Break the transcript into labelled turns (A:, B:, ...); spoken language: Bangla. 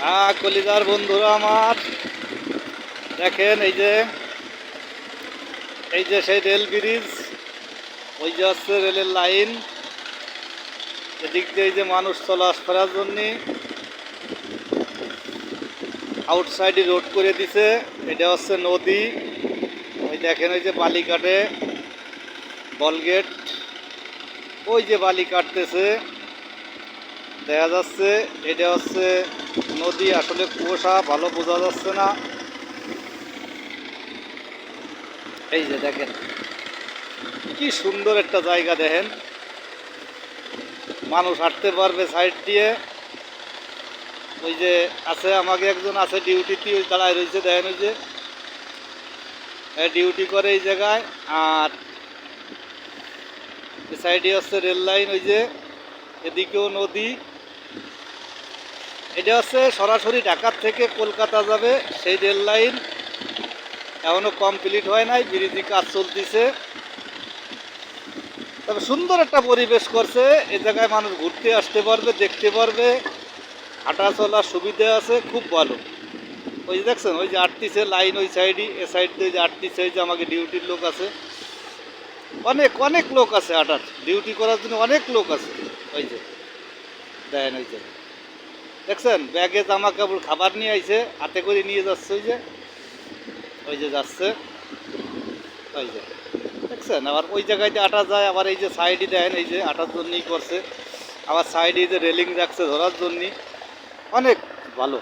A: হ্যাঁ, কলিজার বন্ধুরা আমার, দেখেন এই যে সেই রেল ব্রিজ, ওই যে হচ্ছে রেলের লাইন। এদিক দিয়ে এই যে মানুষ চলাফেরার জন্যে আউটসাইডে রোড করে দিছে। এটা হচ্ছে নদী। ওই দেখেন ওই যে বালি কাটে, বলগেট, ওই যে বালি কাটতেছে দেখা যাচ্ছে। এটা হচ্ছে নদী, আসলে কুয়াশা ভালো বোঝা যাচ্ছে না। এই যে দেখেন কি সুন্দর একটা জায়গা, দেখেন মানুষ হাঁটতে পারবে সাইড দিয়ে। ওই যে আছে, আমাকে একজন আছে ডিউটিতে, ওই দাঁড়ায় রয়েছে, দেখেন ওই যে ডিউটি করে এই জায়গায়। আর সাইডে হচ্ছে রেল লাইন, ওই যে এদিকেও নদী। এটা হচ্ছে সরাসরি ঢাকার থেকে কলকাতা যাবে সেই রেল লাইন, এখনও কমপ্লিট হয় নাই, ব্রিজে কাজ চলতেছে। তবে সুন্দর একটা পরিবেশ করছে, এই জায়গায় মানুষ ঘুরতে আসতে পারবে, দেখতে পারবে, হাঁটা চলার সুবিধা আছে, খুব ভালো। ওই যে দেখছেন ওই যে আটতিছে লাইন, ওই সাইডই, এ সাইড দিয়ে যে আটতিছে, ওই যে আমাকে ডিউটির লোক আছে, অনেক অনেক লোক আছে হাঁটার ডিউটি করার জন্য, অনেক লোক আছে। ওই যে দেখেন ওই যে দেখছেন ব্যাগে জামা কাপড় খাবার নিয়ে আইছে, হাতে করে নিয়ে যাচ্ছে, ওই যে যাচ্ছে, ওই যে দেখছেন। আবার ওই জায়গায় যে আটা যায়, আবার এই যে সাইডে দেন, এই যে আটার জন্যই করছে, আবার সাইডে যে রেলিং রাখছে ধরার জন্যে, অনেক ভালো।